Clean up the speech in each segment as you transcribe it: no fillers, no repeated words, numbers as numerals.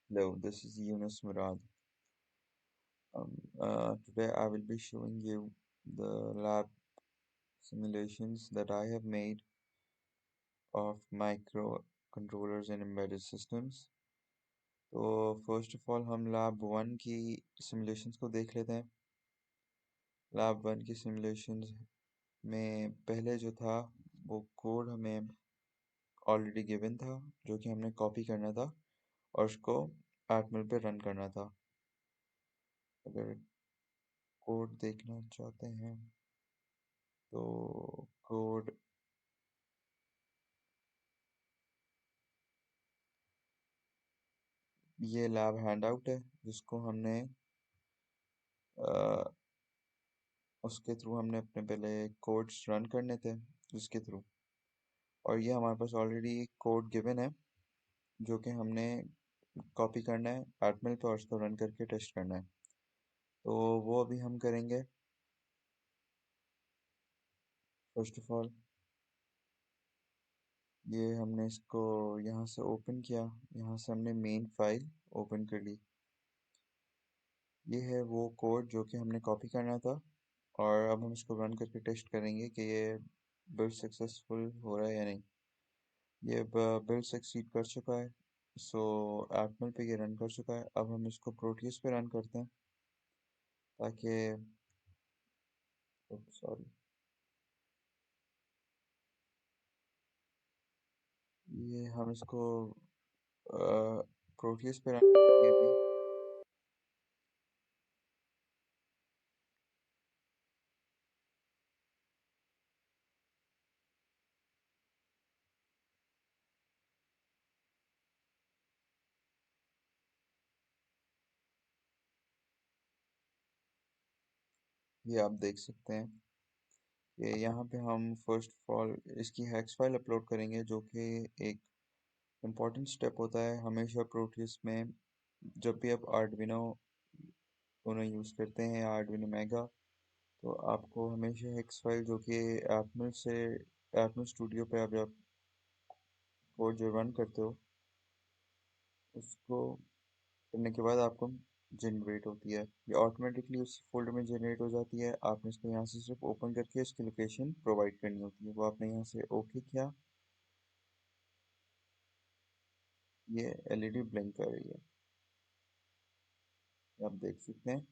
Hello, this is Yunus Murad. Today I will be showing you the lab simulations that I have made of microcontrollers and embedded systems. तो first of all हम lab one की simulations को देख लेते हैं। Lab one की simulations में पहले जो था वो कोड हमें ऑलरेडी गिवन था, जो कि हमने कॉपी करना था और उसको एटमल पे रन करना था। अगर कोड देखना चाहते हैं तो कोड ये लैब हैंडआउट है जिसको हमने उसके थ्रू हमने अपने पहले कोड्स रन करने थे जिसके थ्रू, और ये हमारे पास ऑलरेडी कोड गिवन है जो कि हमने कॉपी करना है एटमेल पे और उसको रन करके टेस्ट करना है। तो वो अभी हम करेंगे। फर्स्ट ऑफ ऑल ये हमने इसको यहाँ से ओपन किया, यहाँ से हमने मेन फाइल ओपन कर ली। ये है वो कोड जो कि हमने कॉपी करना था, और अब हम इसको रन करके टेस्ट करेंगे कि ये बिल्ड सक्सेसफुल हो रहा है या नहीं। ये बिल्ड सक्सीड कर चुका है, सो एटमल पे ये रन कर चुका है। अब हम इसको प्रोटियस पे रन करते हैं ताकि सॉरी, ये हम इसको प्रोटियस पे रन करेंगे भी। ये आप देख सकते हैं कि यहाँ पे हम फर्स्ट ऑफ ऑल इसकी हेक्स फाइल अपलोड करेंगे, जो कि एक इम्पॉर्टेंट स्टेप होता है हमेशा प्रोटियस में। जब भी आप आर्डविनो उन्हें यूज़ करते हैं, आर्डविनो मेगा, तो आपको हमेशा हेक्स फाइल जो कि एटमल स्टूडियो पे आप कोड जो रन करते हो उसको करने के बाद आपको जनरेट होती है, ये ऑटोमेटिकली उसी फोल्डर में जनरेट हो जाती है। आपने इसको यहाँ से सिर्फ ओपन करके इसकी लोकेशन प्रोवाइड करनी होती है, वो आपने यहाँ से ओके किया। ये एलईडी ब्लिंक कर रही है, ये आप देख सकते हैं।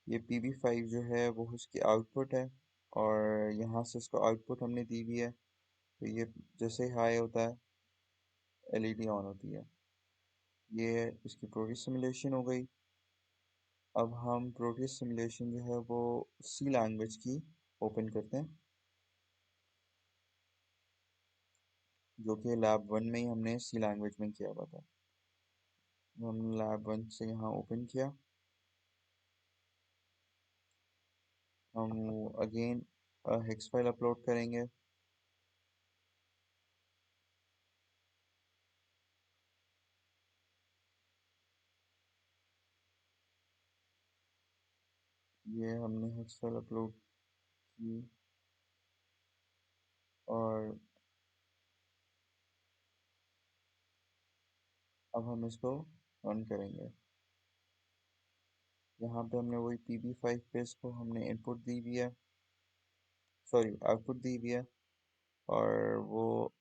ये PB5 जो है वो उसकी आउटपुट है, और यहाँ से इसको आउटपुट हमने दी हुई है। तो ये जैसे ही हाई होता है एलईडी ऑन होती है। ये इसकी प्रोटीज सिमुलेशन हो गई। अब हम प्रोटीज सिमुलेशन जो है वो सी लैंग्वेज की ओपन करते हैं, जो कि लैब वन में ही हमने सी लैंग्वेज में किया हुआ था। हमने लैब वन से यहाँ ओपन किया। हम अगेन हेक्स फाइल अपलोड करेंगे। ये हमने हेक्स फाइल अपलोड की, और अब हम इसको रन करेंगे। यहाँ पे हमने वही PB5 पे इसको हमने इनपुट दी हुई है, सॉरी आउटपुट दी हुई है, और वो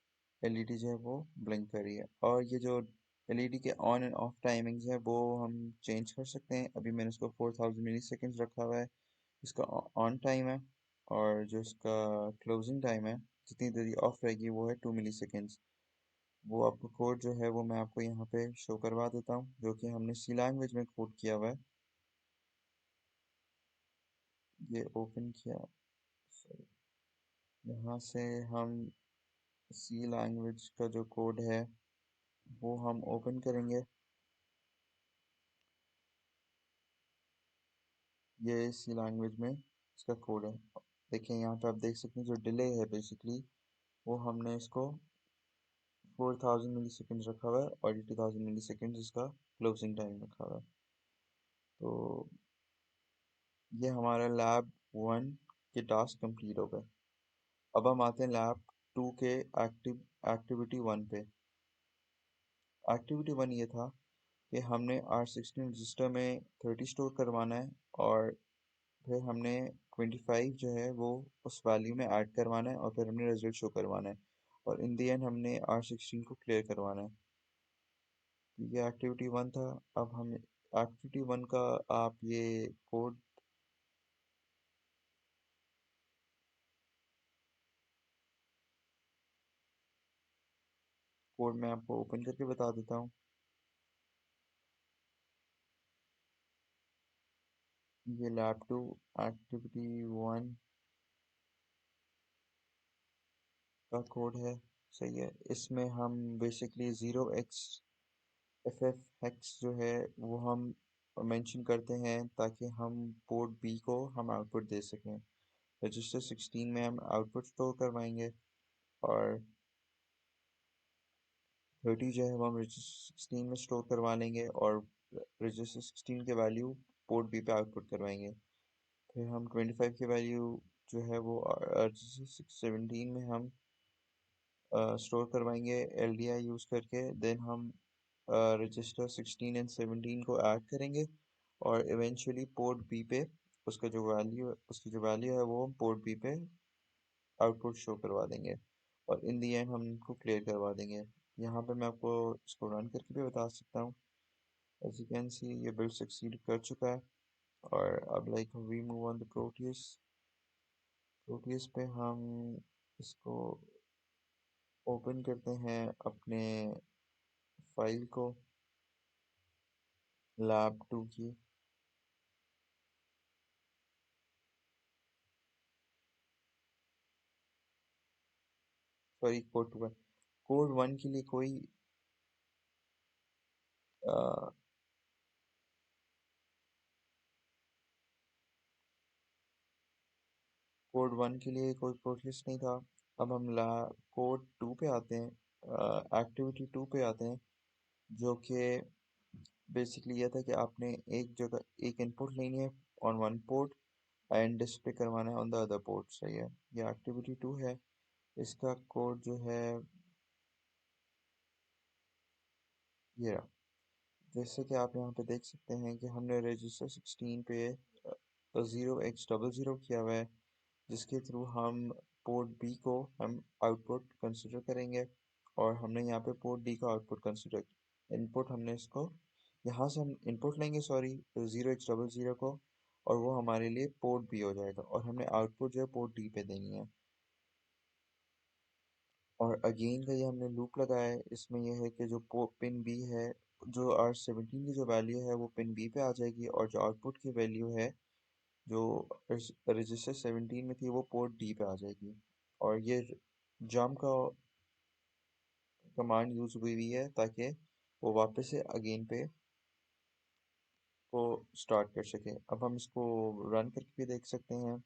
एलईडी जो है वो ब्लिंक कर रही है। और ये जो एलईडी के ऑन एंड ऑफ टाइमिंग्स है वो हम चेंज कर सकते हैं। अभी मैंने इसको 4000 मिली सेकेंड्स रखा हुआ है, इसका ऑन टाइम है, और जो इसका क्लोजिंग टाइम है जितनी देर ऑफ रहेगी वो है 2 मिली सेकेंड्स। वो आपको कोड जो है वो मैं आपको यहाँ पे शो करवा देता हूँ, जो कि हमने सी लैंग्वेज में कोड किया हुआ है। ये ओपन किया, sorry, यहाँ से हम सी लैंग्वेज का जो कोड है वो हम ओपन करेंगे। ये सी लैंग्वेज में इसका कोड है। देखिए यहाँ पे आप देख सकते हैं जो डिले है बेसिकली वो हमने इसको 4000 मिली सेकेंड रखा हुआ है, और 80,000 मिली सेकेंड इसका क्लोजिंग टाइम रखा हुआ है। तो ये हमारा लैब वन के टास्क कंप्लीट हो गए। अब हम आते हैं लैब टू के एक्टिविटी वन पे। एक्टिविटी वन ये था कि हमने R16 रजिस्टर में 30 स्टोर करवाना है, और फिर हमने 25 जो है वो उस वैल्यू में ऐड करवाना है, और फिर हमने रिजल्ट शो करवाना है, और इन दी एंड हमने R16 को क्लियर करवाना है। ये एक्टिविटी वन था। अब हम एक्टिविटी वन का आप ये कोड कोड मैं आपको ओपन करके बता देता हूँ। ये लैब टू एक्टिविटी वन का कोड है। सही है। इसमें हम बेसिकली 0x FF हेक्स जो है वो हम मेंशन करते हैं ताकि हम पोर्ट बी को हम आउटपुट दे सकें। रजिस्टर 16 में हम आउटपुट स्टोर करवाएंगे, और 30 जो है वो हम रजिस्टर 16 में स्टोर करवा लेंगे, और रजिस्टर 16 के वैल्यू पोर्ट बी पे आउटपुट करवाएंगे। फिर हम 25 की वैल्यू जो है वो रजिस्टर 17 में हम स्टोर करवाएंगे LDI यूज़ करके। देन हम रजिस्टर 16 एंड 17 को ऐड करेंगे, और इवेंचुअली पोर्ट बी पे उसकी जो वैल्यू है वो पोर्ट बी पे आउटपुट शो करवा देंगे, और इन दी एंड हम इनको क्लियर करवा देंगे। यहाँ पे मैं आपको इसको रन करके भी बता सकता हूँ। एज यू कैन सी ये बिल्ड सक्सीड कर चुका है। और अब like we move on the Proteus. Proteus पे हम इसको ओपन करते हैं अपने फाइल को, लैब टू की। Sorry, code one. Code one के लिए कोई कोड वन के लिए कोई प्रोसेस नहीं था। अब हम ला कोड टू पे आते हैं, एक्टिविटी टू पे आते हैं, जो कि बेसिकली यह था कि आपने एक जगह एक इनपुट लेनी है on one port and display करवाना है ऑन द अदर पोर्ट। सही है। ये एक्टिविटी टू है। इसका कोड जो है ये रहा। जैसे कि आप यहाँ पे देख सकते हैं कि हमने रजिस्टर 16 पे 0x00 किया हुआ है, जिसके थ्रू हम पोर्ट बी को हम आउटपुट कंसिडर करेंगे, और हमने यहाँ पे पोर्ट डी का आउटपुट कंसिडर इनपुट हमने इसको यहाँ से हम इनपुट लेंगे, सॉरी, 0x00 को, और वो हमारे लिए पोर्ट बी हो जाएगा, और हमने आउटपुट जो है पोर्ट डी पे देनी है। और अगेन का ये हमने लूप लगाया है। इसमें यह है कि जो पिन बी है, जो R17 की जो वैल्यू है वो पिन बी पे आ जाएगी, और जो आउटपुट की वैल्यू है जो रजिस्टर 17 में थी वो पोर्ट डी पे आ जाएगी। और ये जंप का कमांड यूज हुई हुई है ताकि वो वापस से अगेन पे को स्टार्ट कर सके। अब हम इसको रन करके भी देख सकते हैं।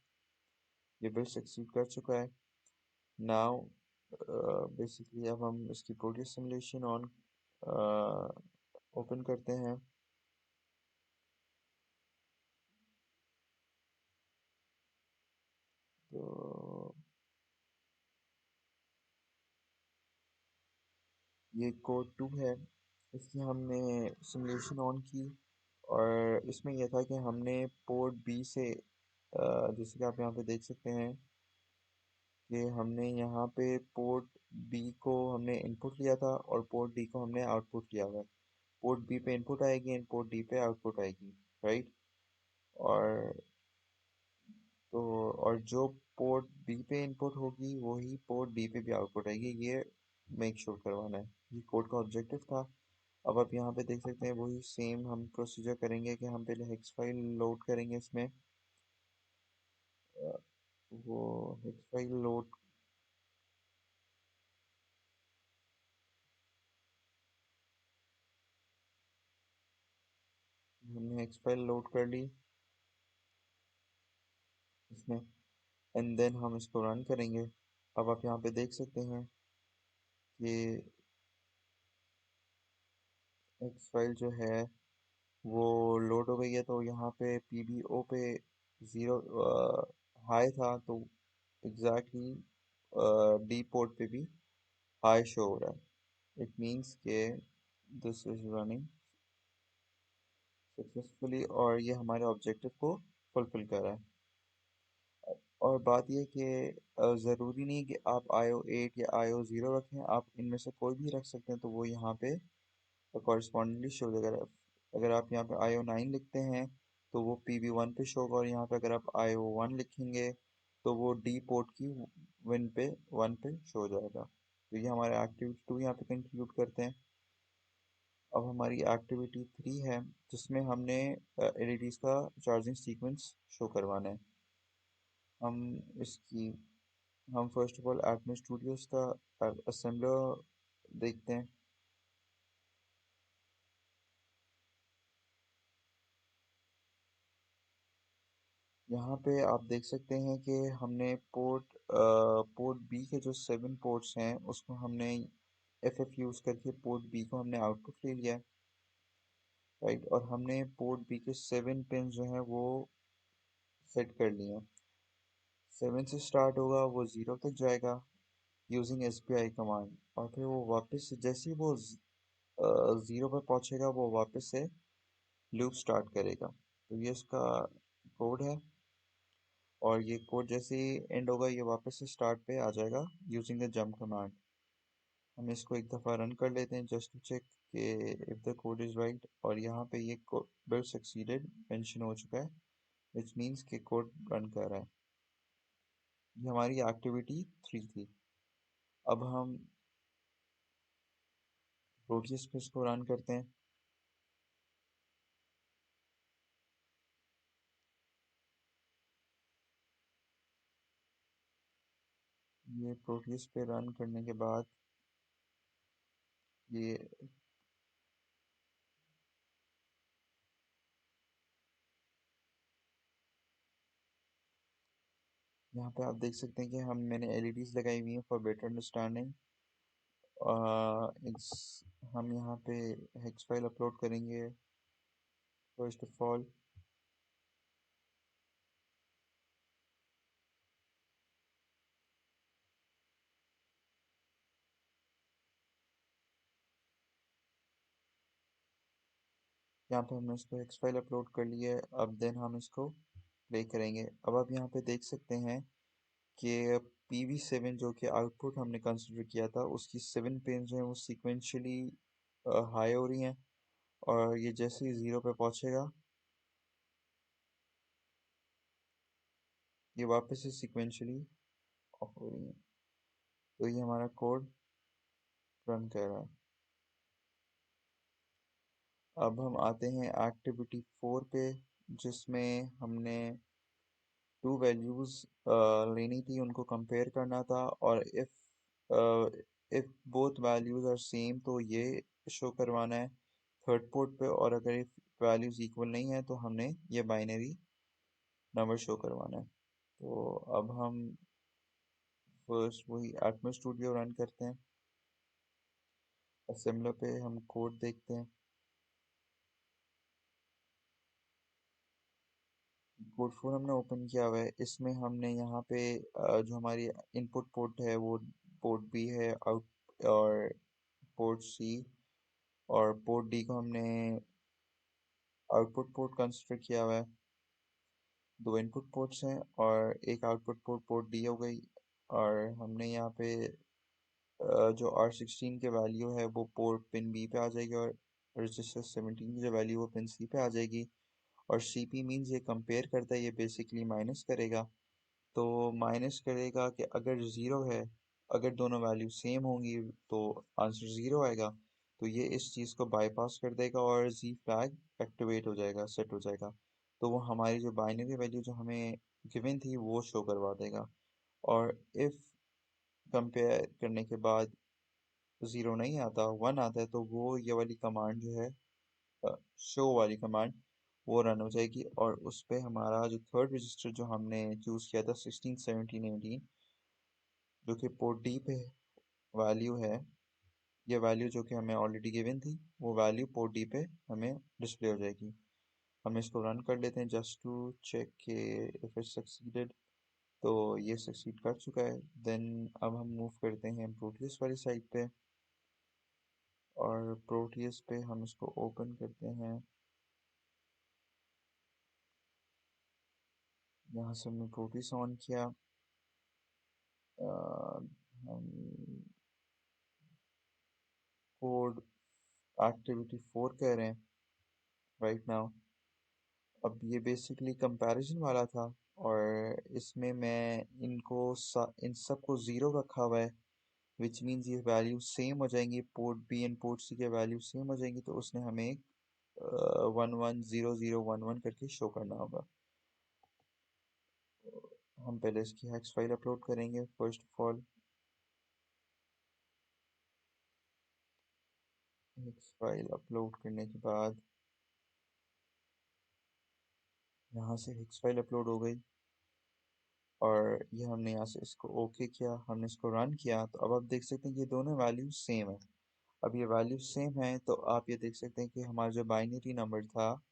ये बिल्ड सक्सीड कर चुका है। नाउ बेसिकली अब हम इसकी प्रोड्यूस सिमुलेशन ऑन ओपन करते हैं। तो ये कोड टू है। इसकी हमने सिमुलेशन ऑन की, और इसमें यह था कि हमने पोर्ट बी से जैसे कि आप यहाँ पे देख सकते हैं कि हमने यहाँ पे पोर्ट बी को हमने इनपुट लिया था, और पोर्ट डी को हमने आउटपुट लिया हुआ है। पोर्ट बी पे इनपुट आएगी एंड पोर्ट डी पे आउटपुट आएगी। राइट। और तो और जो पोर्ट बी पे इनपुट होगी वही पोर्ट डी पे भी आउटपुट आएगी, ये मेक श्योर करवाना है। ये कोड का ऑब्जेक्टिव था। अब आप यहाँ पे देख सकते हैं वही सेम हम प्रोसीजर करेंगे कि हम पहले हेक्स फाइल लोड करेंगे इसमें। अ, वो हेक्स फाइल लोड हमने हेक्स फाइल लोड कर ली इसमें, एंड देन हम इसको रन करेंगे। अब आप यहाँ पे देख सकते हैं कि हेक्स फाइल जो है वो लोड हो गई है। तो यहाँ पे PBO पे ज़ीरो हाई था, तो एग्जैक्टली डी पोर्ट पे भी हाई शो हो रहा है। इट मीन्स के दिस इज रनिंग सक्सेसफुली, और ये हमारे ऑब्जेक्टिव को फुलफिल कर रहा है। और बात यह कि ज़रूरी नहीं कि आप IO8 या IO0 रखें, आप इनमें से कोई भी रख सकते हैं, तो वो यहाँ पे कॉरस्पॉन्डिंगली शो हो जाएगा। अगर आप यहाँ पे IO9 लिखते हैं तो वो PB1 पे शो होगा, और यहाँ पे अगर आप IO1 लिखेंगे तो वो D पोर्ट की विन पे 1 पे शो हो जाएगा। तो ये हमारे एक्टिविटी 2 यहाँ पे कंक्लूड करते हैं। अब हमारी एक्टिविटी 3 है, जिसमें हमने LEDs का चार्जिंग सीक्वेंस शो करवाना है। हम इसकी हम फर्स्ट ऑफ ऑल एटमो स्टूडियोज का असेंबलर देखते हैं। यहाँ पे आप देख सकते हैं कि हमने पोर्ट बी के जो 7 पोर्ट्स हैं उसको हमने FF यूज़ करके पोर्ट बी को हमने आउटपुट ले लिया है, राइट। और हमने पोर्ट बी के 7 पिन जो हैं वो सेट कर लिए हैं। 7 से स्टार्ट होगा, वो 0 तक जाएगा यूजिंग SPI कमांड, और फिर वो वापस से जैसे ही वो 0 पर पहुंचेगा वो वापस से लूप स्टार्ट करेगा। तो ये इसका कोड है, और ये कोड जैसे ही एंड होगा ये वापस से स्टार्ट पे आ जाएगा यूजिंग द जंप कमांड। हम इसको एक दफ़ा रन कर लेते हैं जस्ट टू चेक कि if the code is right, और यहाँ पे ये बिल्ड सक्सीडेड मेंशन हो चुका है, विच मीन्स कि कोड रन कर रहा है। ये हमारी एक्टिविटी 3 थी। अब हम प्रोटियस पे इसको रन करते हैं। ये प्रोटियस पे रन करने के बाद ये यहाँ पे आप देख सकते हैं कि मैंने LEDs लगाई हुई हैं फॉर बेटर अंडरस्टैंडिंग। इट्स हम यहाँ पे हेक्स फाइल अपलोड करेंगे फर्स्ट ऑफ ऑल। यहाँ पे हमने इसको हेक्स फाइल अपलोड कर लिया है। अब देन हम इसको प्ले करेंगे। अब आप यहाँ पे देख सकते हैं कि PV7 जो कि आउटपुट हमने कंसिडर किया था उसकी 7 पिन जो है वो सिक्वेंशली हाई हो रही हैं, और ये जैसे ही 0 पे पहुंचेगा ये वापस से सिक्वेंशली ऑफ हो रही हैं। तो ये हमारा कोड रन कर रहा है। अब हम आते हैं एक्टिविटी 4 पे, जिसमें हमने टू वैल्यूज़ लेनी थी, उनको कंपेयर करना था, और if both values are same तो ये शो करवाना है थर्ड पोर्ट पे, और अगर इफ वैल्यूज़ इक्वल नहीं है तो हमने ये बाइनरी नंबर शो करवाना है। तो अब हम फर्स्ट वही एटमो स्टूडियो रन करते हैं। असेंबलर पे हम कोड देखते हैं। कोड 4 हमने ओपन किया हुआ है। इसमें हमने यहाँ पे जो हमारी इनपुट पोर्ट है वो पोर्ट बी है, आउट और पोर्ट सी, और पोर्ट डी को हमने आउटपुट पोर्ट कंसिडर किया हुआ है। दो इनपुट पोर्ट्स हैं और एक आउटपुट पोर्ट, पोर्ट डी हो गई। और हमने यहाँ पे जो R16 के वैल्यू है वो पोर्ट पिन बी पे आ जाएगी, और रजिस्टर 17 की जो वैल्यू वो पिन सी पे आ जाएगी। और CP मीन्स ये कंपेयर करता है, ये बेसिकली माइनस करेगा। तो माइनस करेगा कि अगर ज़ीरो है, अगर दोनों वैल्यू सेम होंगी तो आंसर ज़ीरो आएगा। तो ये इस चीज़ को बाईपास कर देगा और जी फ्लैग एक्टिवेट हो जाएगा, सेट हो जाएगा। तो वो हमारी जो बाइनरी वैल्यू जो हमें गिवन थी वो शो करवा देगा। और इफ़ कंपेयर करने के बाद ज़ीरो नहीं आता, वन आता है, तो वो ये वाली कमांड जो है, शो वाली कमांड, वो रन हो जाएगी, और उस पे हमारा जो थर्ड रजिस्टर जो हमने चूज़ किया था 16 17 18, जो कि पोर्ट डी पे वैल्यू है, ये वैल्यू जो कि हमें ऑलरेडी गिवन थी वो वैल्यू पोर्ट डी पे हमें डिस्प्ले हो जाएगी। हम इसको रन कर लेते हैं जस्ट टू चेक के इफ इट सक्सीडेड। तो ये सक्सीड कर चुका है। देन अब हम मूव करते हैं प्रोटियस वाली साइड पे, और प्रोटियस पे हम इसको ओपन करते हैं। यहाँ से हमने प्रोटीज ऑन किया। हम कोड एक्टिविटी 4 कह रहे हैं राइट नाउ। अब ये बेसिकली कंपैरिजन वाला था, और इसमें मैं इन सबको ज़ीरो रखा हुआ है, विच मीन्स ये वैल्यू सेम हो जाएंगी, port B and port C के वैल्यू सेम हो जाएंगी, तो उसने हमें 110011 करके शो करना होगा। हम पहले इसकी हेक्स फाइल अपलोड करेंगे first of all. Hex file upload करने के बाद यहाँ से हेक्स फाइल अपलोड हो गई, और ये हमने यहाँ से इसको ओके किया, हमने इसको रन किया, तो अब आप देख सकते हैं कि ये दोनों वैल्यू सेम है। अब ये वैल्यू सेम है तो आप ये देख सकते हैं कि हमारा जो बाइनरी नंबर था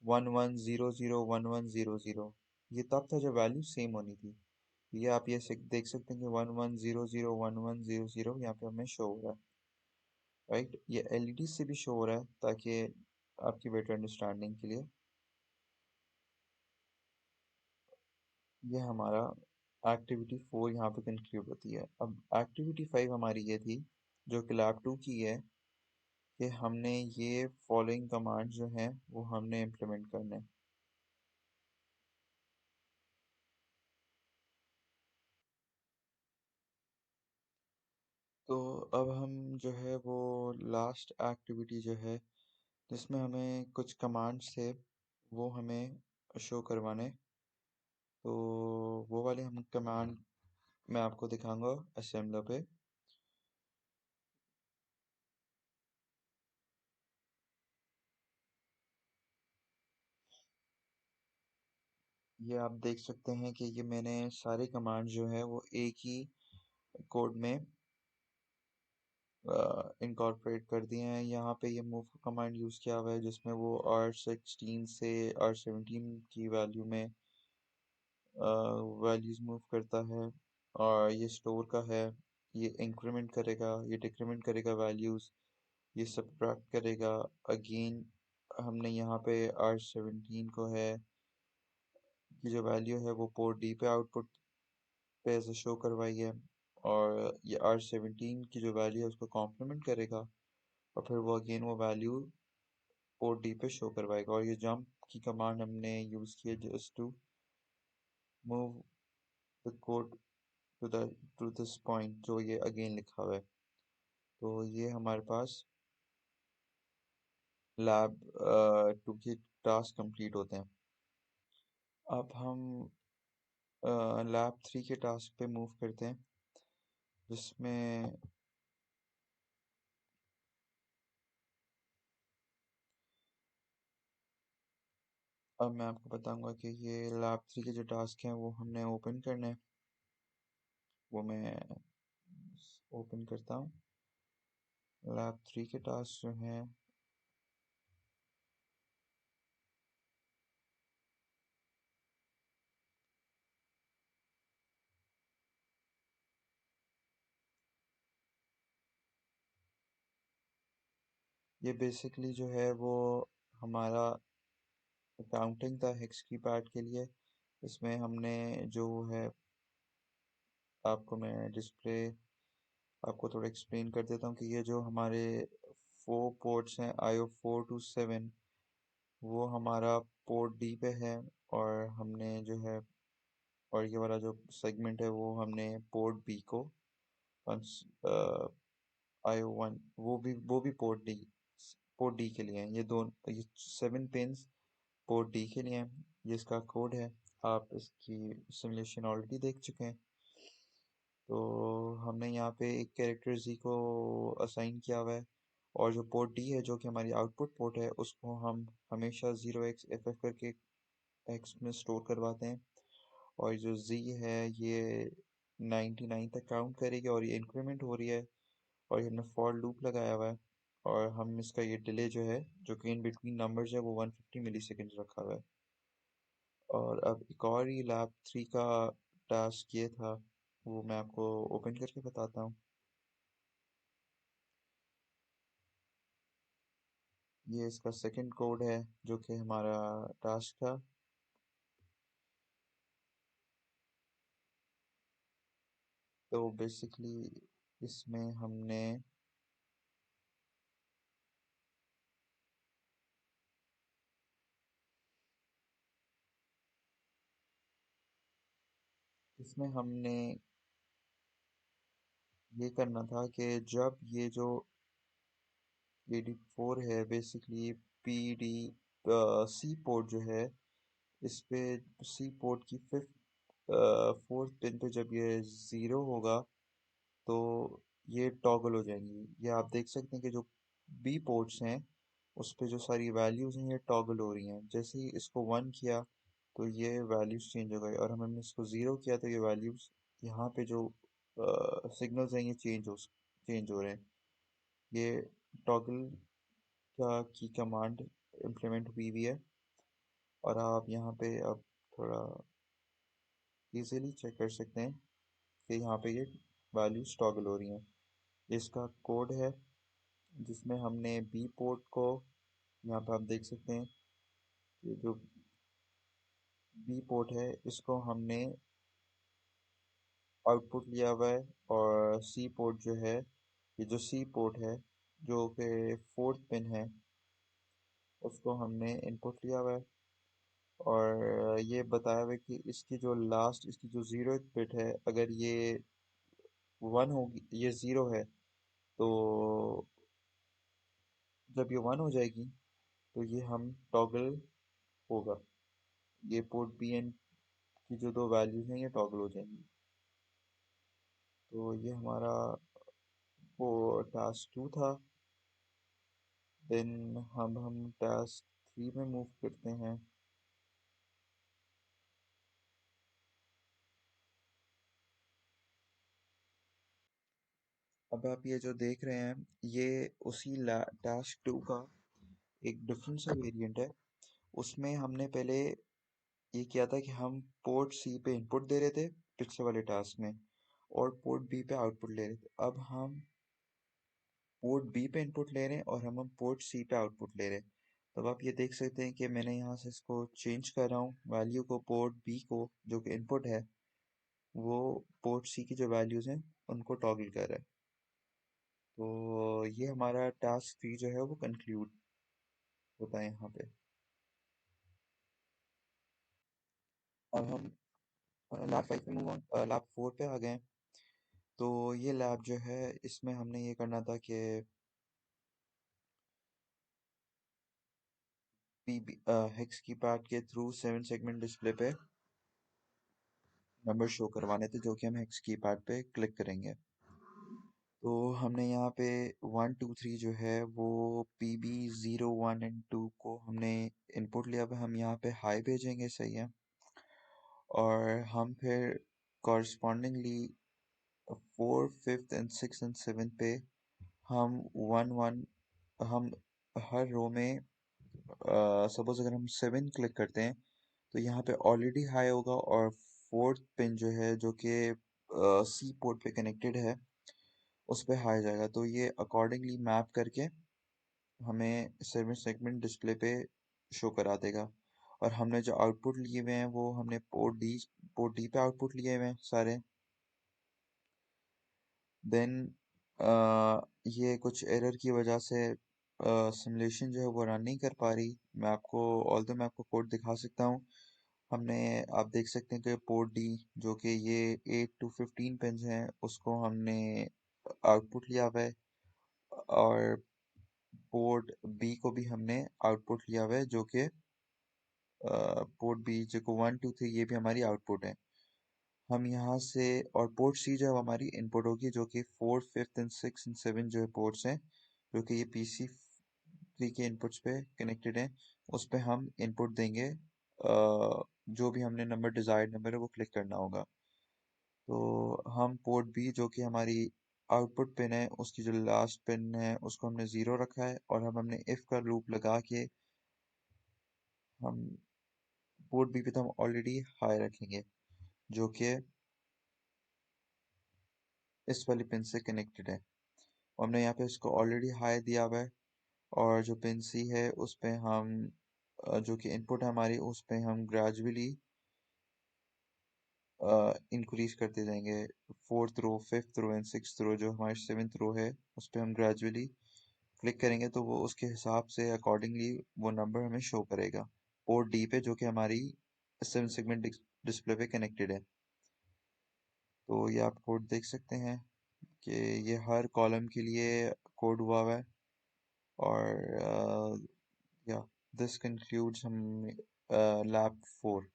11001100, ये तब था जब वैल्यू सेम होनी थी। ये आप ये देख सकते हैं कि 11001100 यहाँ पे हमें शो हो रहा है राइट। ये एलईडी से भी शो हो रहा है ताकि आपकी बेटर अंडरस्टैंडिंग के लिए। ये हमारा एक्टिविटी 4 यहाँ पे कंक्लूड होती है। अब एक्टिविटी 5 हमारी ये थी, जो कि लैब 2 की है, कि हमने ये फॉलोइंग कमांड जो हैं वो हमने इम्प्लीमेंट करने। तो अब हम जो है वो लास्ट एक्टिविटी जो है, जिसमें हमें कुछ कमांड्स थे वो हमें शो करवाने, तो वो वाले हम कमांड मैं आपको दिखाऊंगा असेंबलर पे। ये आप देख सकते हैं कि ये मैंने सारे कमांड जो है वो एक ही कोड में इनकॉर्पोरेट कर दिए हैं। यहाँ पे ये मूव कमांड यूज़ किया हुआ है, जिसमें वो R16 से R17 की वैल्यू में वैल्यूज मूव करता है, और ये स्टोर का है। ये इंक्रीमेंट करेगा, ये डिक्रीमेंट करेगा वैल्यूज, ये सब्ट्रैक्ट करेगा। अगेन हमने यहाँ पे R17 को है कि जो वैल्यू है वो पोर्ट डी पे आउटपुट पे ऐसे शो करवाई है, और ये R17 की जो वैल्यू है उसको कॉम्प्लीमेंट करेगा, और फिर वो अगेन वो वैल्यू पोर्ट डी पे शो करवाएगा। और ये जंप की कमांड हमने यूज़ की है just to move the code to the to this point, जो ये अगेन लिखा हुआ है। तो ये हमारे पास लैब 2 के टास्क कंप्लीट होते हैं। अब हम लैब 3 के टास्क पे मूव करते हैं, जिसमें अब मैं आपको बताऊंगा कि ये लैब 3 के जो टास्क हैं वो हमने ओपन करने हैं। वो मैं ओपन करता हूँ। लैब 3 के टास्क जो हैं, ये बेसिकली जो है वो हमारा अकाउंटिंग था हेक्स की पार्ट के लिए। इसमें हमने जो है, आपको मैं डिस्प्ले आपको थोड़ा एक्सप्लेन कर देता हूँ कि ये जो हमारे 4 पोर्ट्स हैं IO4 to 7, वो हमारा पोर्ट डी पे है, और हमने जो है, और ये वाला जो सेगमेंट है वो हमने पोर्ट बी को IO1, वो भी पोर्ट डी के लिए हैं। ये 7 पिंस पोर्ट डी के लिए हैं। ये इसका कोड है, आप इसकी सिमुलेशन ऑलरेडी देख चुके हैं। तो हमने यहाँ पे एक कैरेक्टर जी को असाइन किया हुआ है, और जो पोर्ट डी है जो कि हमारी आउटपुट पोर्ट है, उसको हम हमेशा 0xFF करके एक्स में स्टोर करवाते हैं। और जो जी है ये 99 तक काउंट करेगी, और ये इंक्रीमेंट हो रही है, और ये हमने फॉर लूप लगाया हुआ है, और हम इसका ये डिले जो है, जो कि इन बिटवीन नंबर्स है, वो 150 मिली सेकेंड रखा हुआ है। और अब एक और ही लैब 3 का टास्क ये था, वो मैं आपको ओपन करके बताता हूँ। ये इसका सेकंड कोड है जो कि हमारा टास्क था। तो बेसिकली इसमें हमने इसमें हमने ये करना था कि जब ये जो AD4 है बेसिकली PD सी पोर्ट जो है इस पे सी पोर्ट की फोर्थ पिन पे जब ये ज़ीरो होगा तो ये टॉगल हो जाएंगी। ये आप देख सकते हैं कि जो बी पोर्ट्स हैं उस पे जो सारी वैल्यूज़ हैं ये टॉगल हो रही हैं। जैसे ही इसको वन किया तो ये वैल्यूज़ चेंज हो गई और हमने इसको ज़ीरो किया तो ये वैल्यूज़ यहाँ पे जो सिग्नल्स हैं ये चेंज हो रहे हैं। ये टॉगल का की कमांड इम्प्लीमेंट हुई है और आप यहाँ पे अब थोड़ा इजीली चेक कर सकते हैं कि यहाँ पे ये वैल्यूज टॉगल हो रही हैं। इसका कोड है जिसमें हमने बी पोर्ट को यहाँ पे आप देख सकते हैं कि जो बी पोर्ट है इसको हमने आउटपुट लिया हुआ है और सी पोर्ट जो है ये जो सी पोर्ट है जो कि फोर्थ पिन है उसको हमने इनपुट लिया हुआ है और ये बताया हुआ है कि इसकी जो लास्ट इसकी जो ज़ीरो बिट है अगर ये वन होगी ये ज़ीरो है तो जब ये वन हो जाएगी तो ये हम टॉगल होगा। ये पोर्ट बी एन की जो दो वैल्यूज हैं ये टॉगल हो जाएंगी। तो ये हमारा वो टास्क टू था। देन हम टास्क थ्री में मूव करते हैं। अब आप ये जो देख रहे हैं ये उसी टास्क टू का एक डिफरेंट सा वेरिएंट है। उसमें हमने पहले ये किया था कि हम पोर्ट सी पे इनपुट दे रहे थे पिछले वाले टास्क में और पोर्ट बी पे आउटपुट ले रहे थे। अब हम पोर्ट बी पे इनपुट ले रहे हैं और हम पोर्ट सी पे आउटपुट ले रहे हैं। तब आप ये देख सकते हैं कि मैंने यहाँ से इसको चेंज कर रहा हूँ वैल्यू को पोर्ट बी को जो कि इनपुट है वो पोर्ट सी की जो वैल्यूज हैं उनको टॉगल कर रहा है। तो ये हमारा टास्क थ्री जो है वो कंक्लूड होता है यहाँ पे। अब हम लैब फाइव पे मूव ऑन लैब फोर पे आ गए हैं। तो ये लैब जो है इसमें हमने ये करना था कि पीबी हेक्स की पैड के थ्रू 7 सेगमेंट डिस्प्ले पे नंबर शो करवाने थे जो कि हम हेक्स की पैड पे क्लिक करेंगे। तो हमने यहाँ पे 1 2 3 जो है वो PB 0 1 and 2 को हमने इनपुट लिया हुआ है। हम यहाँ पे हाई भेजेंगे, सही है। और हम फिर कॉरस्पॉन्डिंगली 4 5 and 6 and 7 पे हम 1 1 हम हर रो में सपोज अगर हम 7 क्लिक करते हैं तो यहाँ पे ऑलरेडी हाई होगा और फोर्थ पिन जो है जो कि सी पोर्ट पे कनेक्टेड है उस पे हाई जाएगा। तो ये अकॉर्डिंगली मैप करके हमें सर्विस सेगमेंट डिस्प्ले पे शो करा देगा। और हमने जो आउटपुट लिए हुए हैं वो हमने पोर्ट डी पे आउटपुट लिए हुए हैं सारे। देन ये कुछ एरर की वजह से सिमुलेशन जो है वो रन नहीं कर पा रही। मैं आपको कोड दिखा सकता हूँ। हमने आप देख सकते हैं कि पोर्ट डी जो कि ये 8 to 15 पिन हैं उसको हमने आउटपुट लिया हुआ है और पोर्ट बी को भी हमने आउटपुट लिया हुआ है जो कि पोर्ट बी जो को 1 2 3 ये भी हमारी आउटपुट है। हम यहाँ से और पोर्ट सी जो है वो हमारी इनपुट होगी जो कि 4 5 and 6 and 7 जो है पोर्ट्स हैं जो कि ये PC 3 के इनपुट्स पे कनेक्टेड हैं। उस पे हम इनपुट देंगे जो भी हमने नंबर डिजायर्ड नंबर है वो क्लिक करना होगा। तो हम पोर्ट बी जो कि हमारी आउटपुट पिन है उसकी जो लास्ट पिन है उसको हमने ज़ीरो रखा है और हमने इफ का लूप लगा के हम पोर्ट बी पे तो हम ऑलरेडी हाई रखेंगे जो कि इस वाली पिन से कनेक्टेड है। हमने यहाँ पे इसको ऑलरेडी हाई दिया हुआ है और जो पिन सी है उस पे हम जो कि इनपुट है हमारी उस पे हम ग्रेजुअली इंक्रीज करते जाएंगे। Fourth row, fifth row and sixth row, जो हमारी सेवेंथ रो है, उस पर हम ग्रेजुअली क्लिक करेंगे तो वो उसके हिसाब से अकॉर्डिंगली वो नंबर हमें शो करेगा पोर्ट डी पे, जो कि हमारी 7 सेगमेंट डिस्प्ले पे कनेक्टेड है। तो ये आप कोड देख सकते हैं कि ये हर कॉलम के लिए कोड हुआ हुआ है। और या दिस कंक्लूड्स हम लैब 4।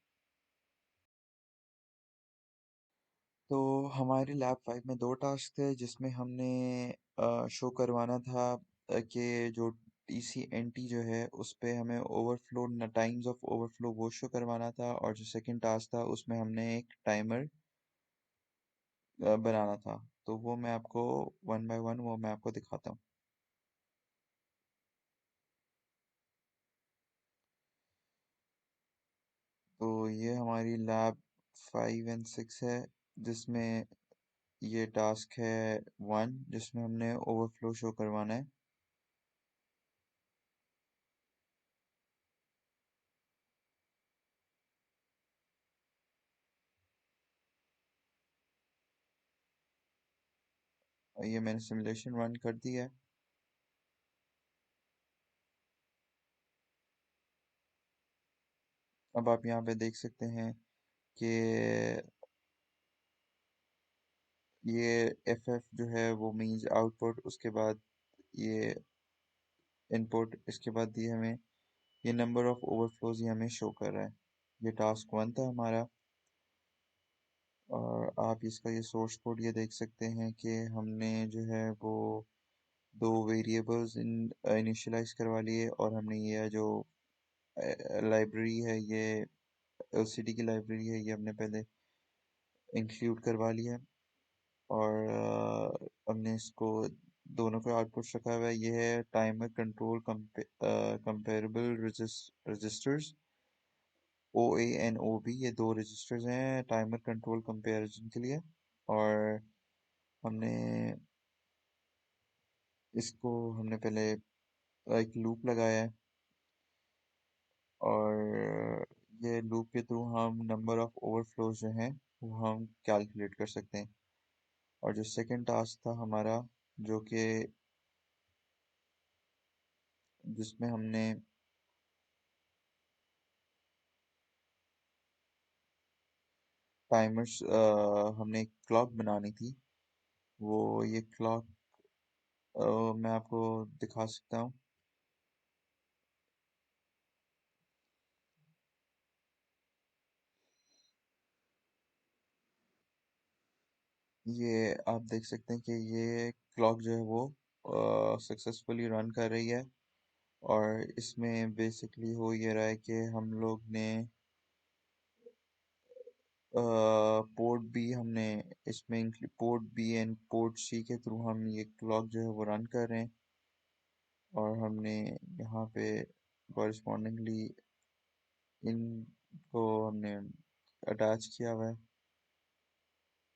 तो हमारे लैब 5 में दो टास्क थे, जिसमें हमने शो करवाना था कि जो टीसी एनटी जो है उस पे हमें ओवरफ्लो टाइम्स ऑफ ओवरफ्लो वो शो करवाना था, और जो सेकंड टास्क था उसमें हमने एक टाइमर बनाना था। तो वो मैं आपको वन बाय वन वो मैं आपको दिखाता हूँ। तो ये हमारी लैब 5 एंड 6 है, जिसमें ये टास्क है 1, जिसमें हमने ओवरफ्लो शो करवाना है। और ये मैंने सिमुलेशन रन कर दिया है। अब आप यहाँ पे देख सकते हैं कि ये एफ एफ जो है वो मीन्स आउटपुट, उसके बाद ये इनपुट, इसके बाद ये हमें ये नंबर ऑफ ओवरफ्लोज ये हमें शो कर रहा है। ये टास्क 1 था हमारा। और आप इसका ये सोर्स कोड ये देख सकते हैं कि हमने जो है वो दो वेरिएबल्स इनिशियलाइज करवा लिए, और हमने ये जो लाइब्रेरी है, ये एलसीडी की लाइब्रेरी है, ये हमने पहले इंक्लूड करवा लिया है। और हमने इसको दोनों का आउटपुट रखा हुआ है। ये है timer control comparable registers, O A N O B, ये दो रजिस्टर्स हैं टाइमर कंट्रोल कंपैरिजन के लिए। और हमने इसको हमने पहले एक लूप लगाया है, और ये लूप के थ्रू हम नंबर ऑफ ओवरफ्लोज जो हैं वो हम कैलकुलेट कर सकते हैं। और जो सेकंड टास्क था हमारा, जो कि जिसमें हमने टाइमर्स हमने एक क्लॉक बनानी थी। वो ये क्लॉक मैं आपको दिखा सकता हूँ। ये आप देख सकते हैं कि ये क्लॉक जो है वो सक्सेसफुली रन कर रही है। और इसमें बेसिकली हो ये रहा है कि हम लोग ने पोर्ट बी हमने इसमें port B and port C के थ्रू हम ये क्लॉक जो है वो रन कर रहे हैं। और हमने यहाँ पे कॉरिस्पॉन्डिंगली इनको हमने अटैच किया हुआ है।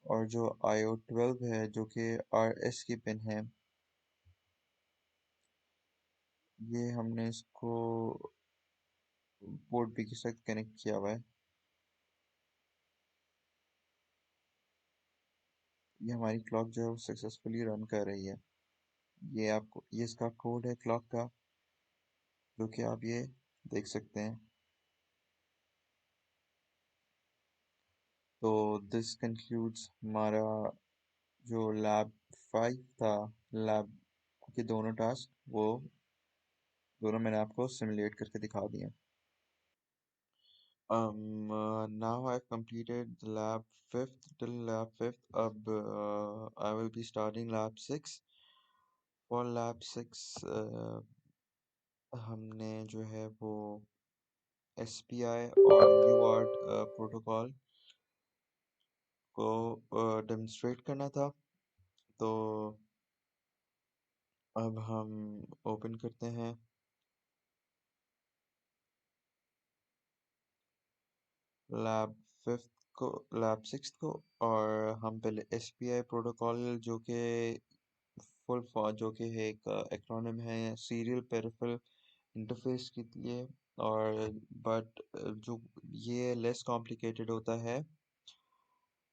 और जो IO12 है, जो कि RS की पिन है, ये हमने इसको पोर्ट बी के साथ कनेक्ट किया हुआ है। ये हमारी क्लॉक जो है वो सक्सेसफुली रन कर रही है। ये आपको ये इसका कोड है क्लॉक का, जो कि आप ये देख सकते हैं। तो दिस कंक्लूड्स हमारा जो लैब 5 था, लैब के दोनों टास्क वो दोनों मैंने आपको सिमुलेट करके दिखा दिए। Now I've completed the lab fifth till lab fifth. अब I will be starting lab 6. For lab 6 हमने जो है वो SPI और UART प्रोटोकॉल को डेमोन्स्ट्रेट करना था। तो अब हम ओपन करते हैं लैब फिफ्थ को, लैब सिक्स को। और हम पहले SPI प्रोटोकॉल, जो कि फुल फॉर्म, जो कि है एक एक्रोनिम है सीरियल पेरिफेरल इंटरफेस के लिए। और बट जो ये लेस कॉम्प्लिकेटेड होता है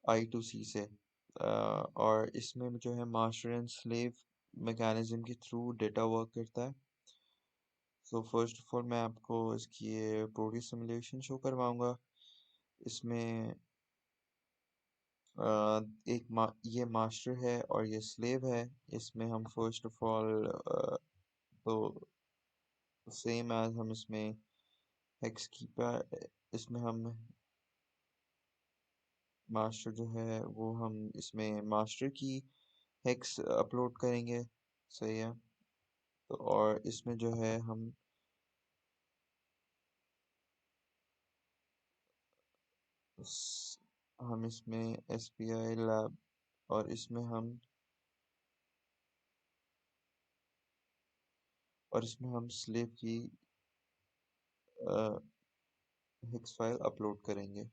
I2C से। और इसमें जो है मास्टर एंड स्लेव मैकेनिज्म के थ्रू डेटा वर्क करता है। सो फर्स्ट ऑफ ऑल मैं आपको इसकी ये प्रोटीज सिमुलेशन शो करवाऊंगा। इसमें ये मास्टर है और ये स्लेव है। इसमें हम फर्स्ट ऑफ ऑल तो सेम एज हम इसमें हेक्स की इसमें हम मास्टर जो है वो हम इसमें मास्टर की हेक्स अपलोड करेंगे। सही है। तो और इसमें जो है हम इसमें SPI लैब और इसमें हम स्लेव की हेक्स फाइल अपलोड करेंगे।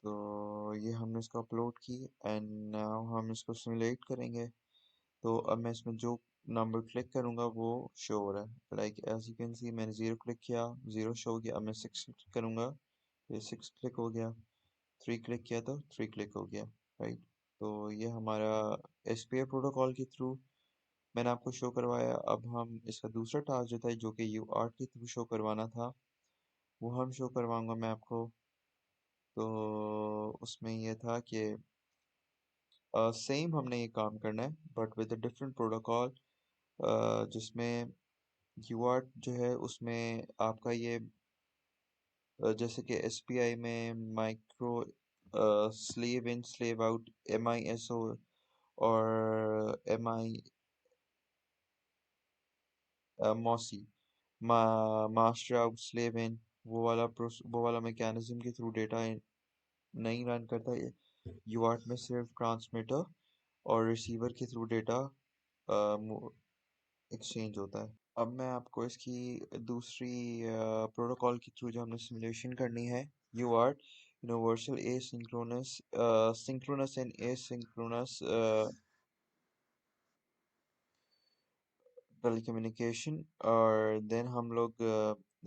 तो ये हमने इसको अपलोड की एंड नाउ हम इसको सिमुलेट करेंगे। तो अब मैं इसमें जो नंबर क्लिक करूँगा वो शो हो रहा है। Like as you can see मैंने 0 क्लिक किया, 0 शो हो गया। अब मैं 6 क्लिक करूँगा, ये 6 क्लिक हो गया। 3 क्लिक किया तो 3 क्लिक हो गया। राइट। तो ये हमारा SPI प्रोटोकॉल के थ्रू मैंने आपको शो करवाया। अब हम इसका दूसरा टास्क जो था जो कि UART के थ्रू शो करवाना था वो हम शो करवाऊंगा मैं आपको। तो उसमें ये था कि सेम हमने ये काम करना है but with a different protocol, जिसमें UART जो है उसमें आपका ये जैसे कि SPI में माइक्रो स्लेव इन स्लेव आउट MISO और मॉसी मास्टर आउट स्लेव इन वो वाला मैकेनिज्म के थ्रू डेटा नहीं रन करता है। UART में सिर्फ ट्रांसमीटर और रिसीवर के थ्रू डेटा एक्सचेंज होता है। अब मैं आपको इसकी दूसरी प्रोटोकॉल के थ्रू जो हमने सिमुलेशन करनी है UART universal asynchronous synchronous and asynchronous telecommunication. और देन हम लोग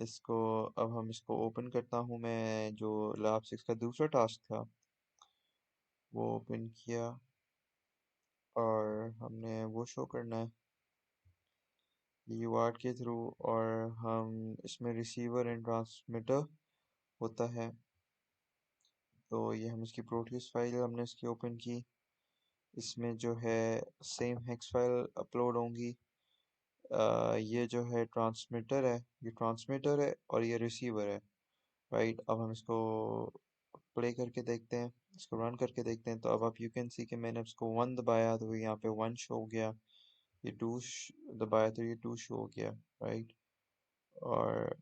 इसको अब हम इसको ओपन करता हूँ मैं। जो लैब 6 का दूसरा टास्क था वो ओपन किया और हमने वो शो करना है UART के थ्रू। और हम इसमें रिसीवर एंड ट्रांसमीटर होता है। तो ये हम इसकी प्रोटीज फाइल हमने इसकी ओपन की। इसमें जो है सेम हेक्स फाइल अपलोड होंगी। ये जो है ट्रांसमीटर है, ये ट्रांसमीटर है और ये रिसीवर है। राइट। अब हम इसको प्ले करके देखते हैं, इसको रन करके देखते हैं। तो अब आप यू कैन सी कि मैंने इसको 1 दबाया तो यहाँ पे 1 शो हो गया। ये 2 दबाया तो ये 2 शो हो गया। राइट। और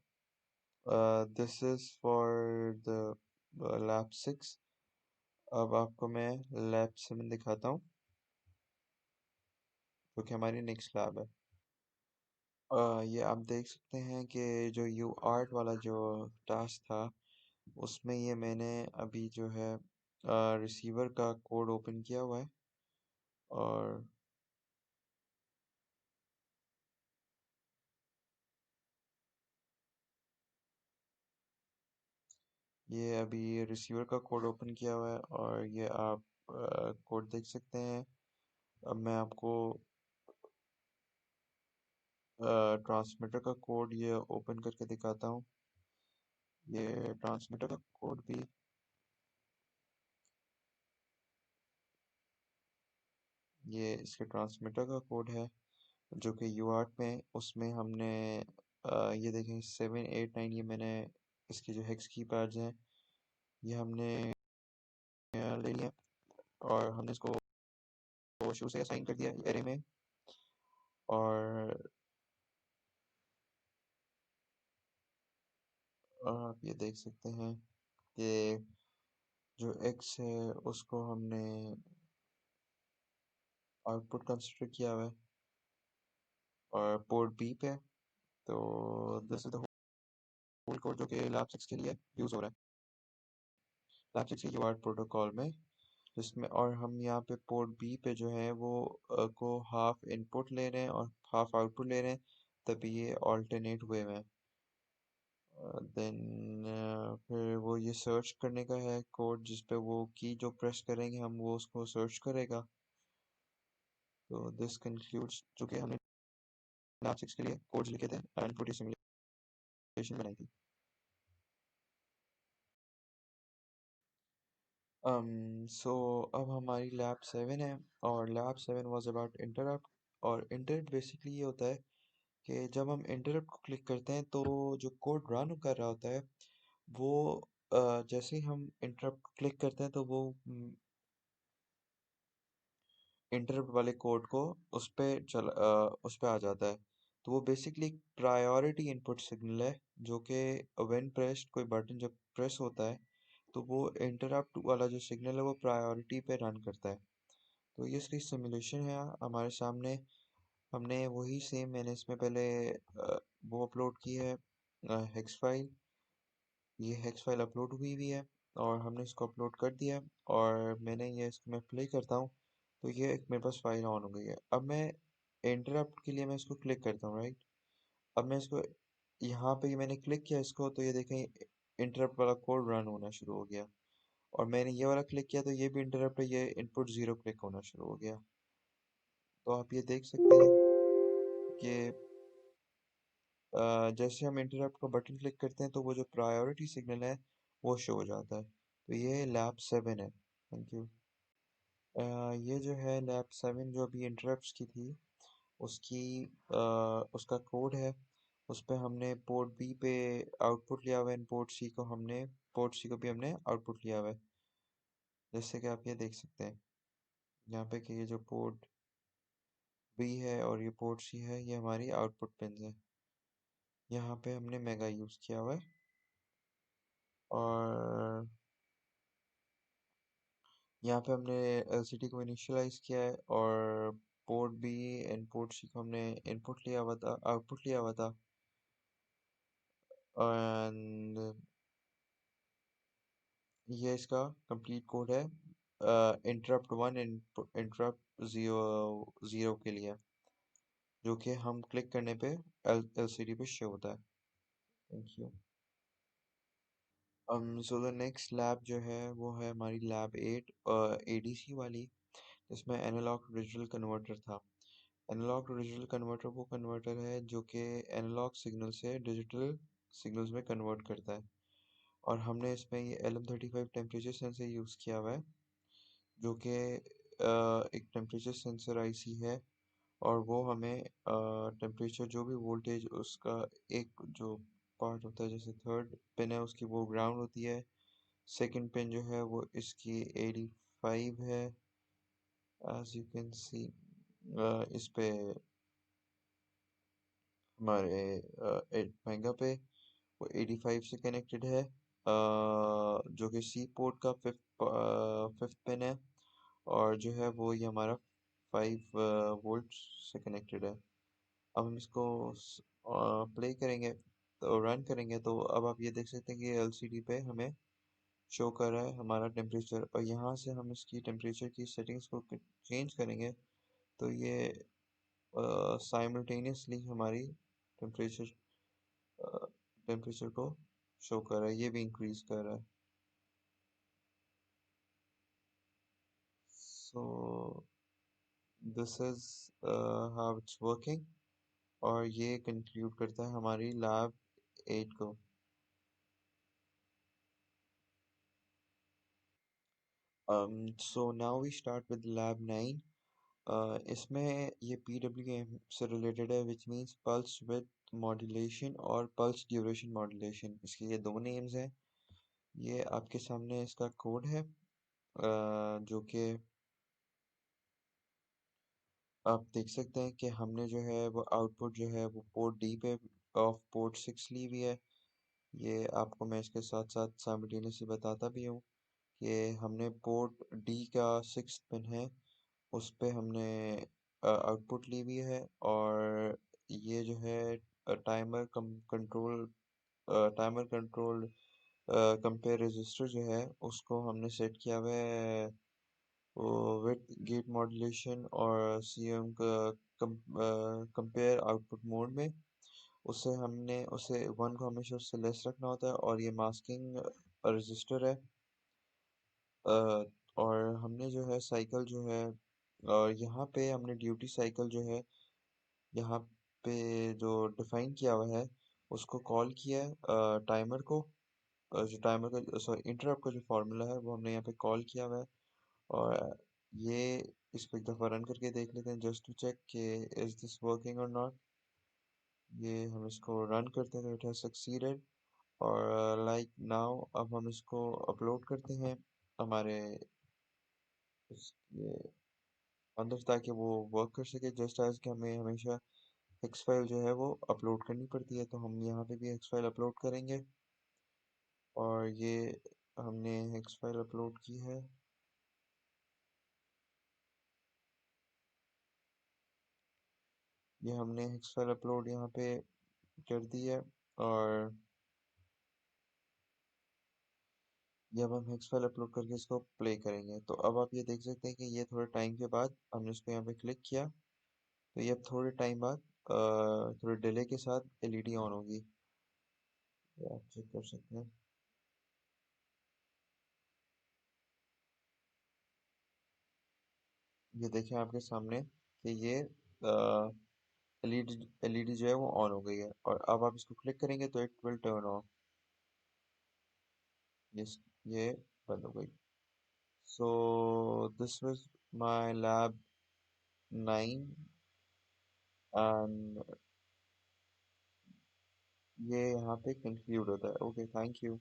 this is for the lab 6। अब आपको मैं लैब 7 दिखाता हूँ जो कि हमारी नेक्स्ट लैब है। ये आप देख सकते हैं कि जो UART वाला जो टास्क था उसमें ये मैंने अभी जो है रिसीवर का कोड ओपन किया हुआ है। और ये अभी रिसीवर का कोड ओपन किया हुआ है और ये आप कोड देख सकते हैं। अब मैं आपको ट्रांसमीटर का कोड ये ओपन करके दिखाता हूँ। ये ट्रांसमीटर का कोड भी ये इसके ट्रांसमीटर का कोड है जो कि UART में उसमें हमने ये देखें 7 8 9 ये मैंने इसकी जो हेक्स की पैड्स हैं ये हमने ले लिया और हमने इसको शुरू से असाइन कर दिया एरे में। और आप ये देख सकते हैं कि जो X है उसको हमने आउटपुट कंसिडर किया हुआ है और पोर्ट बी पे। तो this is the whole code जो कि लैब 6 के लिए यूज़ हो रहा है लैब 6 के UART प्रोटोकॉल में। जिसमें और हम यहाँ पे पोर्ट बी पे जो है वो को हाफ इनपुट ले रहे हैं और हाफ आउटपुट ले रहे हैं, तभी ये ऑल्टरनेट वे में। देन फिर वो ये सर्च करने का है कोड, जिस पे वो की जो प्रेस करेंगे हम वो उसको सर्च करेगा। तो दिस कंक्लूड्स, जो कि हमने लैब 6 के लिए कोड्स लिखे थे एंड प्रोटी सिमुलेशन बनाई थी। सो अब हमारी लैब 7 है, और लैब 7 वाज अबाउट इंटरप्ट। और इंटरप्ट बेसिकली ये होता है कि जब हम इंटरप्ट को क्लिक करते हैं तो जो कोड रन कर रहा होता है वो जैसे ही हम इंटरप्ट क्लिक करते हैं तो वो इंटरप्ट वाले कोड को उस पे आ जाता है। तो वो बेसिकली एक प्रायोरिटी इनपुट सिग्नल है, जो कि व्हेन प्रेस्ड, कोई बटन जब प्रेस होता है तो वो इंटरप्ट वाला जो सिग्नल है वो प्रायोरिटी पे रन करता है। तो ये इसकी सिमुलेशन है हमारे सामने। हमने वही सेम, मैंने इसमें पहले वो अपलोड की है हेक्स फाइल। ये हेक्स फाइल अपलोड हुई हुई है और हमने इसको अपलोड कर दिया है। और मैंने ये इसको मैं प्ले करता हूँ तो ये एक मेरे पास फाइल ऑन हो गई है। अब मैं इंटरप्ट के लिए मैं इसको क्लिक करता हूँ, राइट। अब मैं इसको यहाँ पे मैंने क्लिक किया इसको, तो ये देखें इंटरप्ट वाला कोड रन होना शुरू हो गया। और मैंने ये वाला क्लिक किया तो ये भी इंटरप्ट है, ये इनपुट ज़ीरो क्लिक होना शुरू हो गया। तो आप ये देख सकते हैं कि जैसे हम इंटरप्ट का बटन क्लिक करते हैं तो वो जो प्रायोरिटी सिग्नल है वो शो हो जाता है। तो ये लैब 7 है। Thank you. ये जो है लैब 7 जो अभी इंटरप्ट्स की थी उसकी उसका कोड है। उस पे हमने पोर्ट बी पे आउटपुट लिया हुआ है, पोर्ट सी को भी हमने आउटपुट लिया हुआ है, जैसे कि आप ये देख सकते हैं यहाँ पे कि ये जो पोर्ट बी है और ये पोर्ट सी है, ये हमारी आउटपुट पिन है। यहाँ पे हमने मेगा यूज़ किया हुआ है। और यहाँ पे हमने एलसीडी को इनिशियलाइज किया है, और port B and port C को हमने इनपुट लिया हुआ था, आउटपुट लिया हुआ था। एंड ये इसका कंप्लीट कोड है इंटरप्ट वन, इंटरप्ट ज़ीरो के लिए, जो कि हम क्लिक करने पे एलसीडी पे शो होता है। Thank you. So the next lab जो है वो है हमारी लैब 8 एडीसी वाली, जिसमें एनालॉग टू डिजिटल कन्वर्टर था। एनालॉग टू डिजिटल कन्वर्टर वो कन्वर्टर है जो कि एनालॉग सिग्नल से डिजिटल सिग्नल्स में कन्वर्ट करता है। और हमने इसमें ये LM35 टेम्परेचर सेंसर यूज़ किया हुआ है, जो कि एक टेम्परेचर सेंसर आईसी है। और वो हमें टेम्परेचर, जो भी वोल्टेज उसका एक जो पार्ट होता है, जैसे थर्ड पिन है उसकी वो ग्राउंड होती है, सेकंड पिन जो है वो इसकी 85 है, एज यू कैन सी। इस पे हमारे महंगा पे वो 85 से कनेक्टेड है, जो कि सी पोर्ट का फिफ्थ पिन है। और जो है वो ये हमारा 5 वोल्ट से कनेक्टेड है। अब हम इसको प्ले करेंगे तो रन करेंगे तो अब आप ये देख सकते हैं कि एलसीडी पे हमें शो कर रहा है हमारा टेम्परेचर। और यहाँ से हम इसकी टेम्परेचर की सेटिंग्स को चेंज करेंगे तो ये साइमल्टेनियसली हमारी टेम्परेचर टेम्परेचर को शो कर रहा है, ये भी इंक्रीज कर रहा है। So this is how it's working. और ये कंक्लूड करता है हमारी लैब 8 को। So now we start with lab 9। इसमें ये PWM से रिलेटेड है, which means pulse width modulation और पल्स ड्यूरेशन मॉड्यूलेशन, इसके ये दो नेम्स हैं। ये आपके सामने इसका कोड है, जो कि आप देख सकते हैं कि हमने जो है वो आउटपुट जो है वो पोर्ट डी पे ऑफ पोर्ट 6 ली हुई है। ये आपको मैं इसके साथ साथ साइमल्टेनियसली बताता भी हूँ कि हमने पोर्ट डी का 6th पिन है, उस पे हमने आउटपुट ली हुई है। और ये जो है टाइमर कंट्रोल कंपेयर रजिस्टर जो है उसको हमने सेट किया हुआ है वो विद गेट मॉड्यूलेशन और सीएम कंपेयर आउटपुट मोड में। उससे हमने उसे 1 को हमेशा उससे लेस रखना होता है, और ये मास्किंग रजिस्टर है। अ, और हमने जो है साइकिल जो है, और यहाँ पे हमने ड्यूटी साइकिल जो है यहाँ पे जो डिफाइन किया हुआ है उसको कॉल किया है टाइमर को। जो टाइमर का सॉरी इंटरप्ट का जो फॉर्मूला है वो हमने यहाँ पे कॉल किया हुआ है। और ये इसको एक दफ़ा रन करके देख लेते हैं जस्ट टू चेक कि इज दिस वर्किंग और नॉट। ये हम इसको रन करते हैं तो इट हैज सक्सीडेड। और लाइक नाउ अब हम इसको अपलोड करते हैं हमारे इसके अंदर, ताकि वो वर्क कर सके। जस्ट एज कि हमें हमेशा हेक्स फाइल जो है वो अपलोड करनी पड़ती है, तो हम यहाँ पे भी हेक्स फाइल अपलोड करेंगे। और ये हमने हेक्स फाइल अपलोड की है। ये हमने हेक्स फाइल अपलोड यहाँ पे कर दी है। और ये अब हम हेक्स फाइल अपलोड करके इसको प्ले करेंगे, तो अब आप ये देख सकते हैं कि ये थोड़े टाइम के बाद हमने इसको यहाँ पे क्लिक किया, तो ये अब थोड़े टाइम बाद थोड़े डिले के साथ एलईडी ऑन होगी। ये आप चेक कर सकते हैं। ये देखें आपके सामने कि ये एलईडी जो है वो ऑन हो गई है, और अब आप इसको क्लिक करेंगे तो इट विल टर्न ऑफ। ये बंद हो गई। So this was my lab 9, and ये यहाँ पे कंक्लूड होता है। Okay, thank you.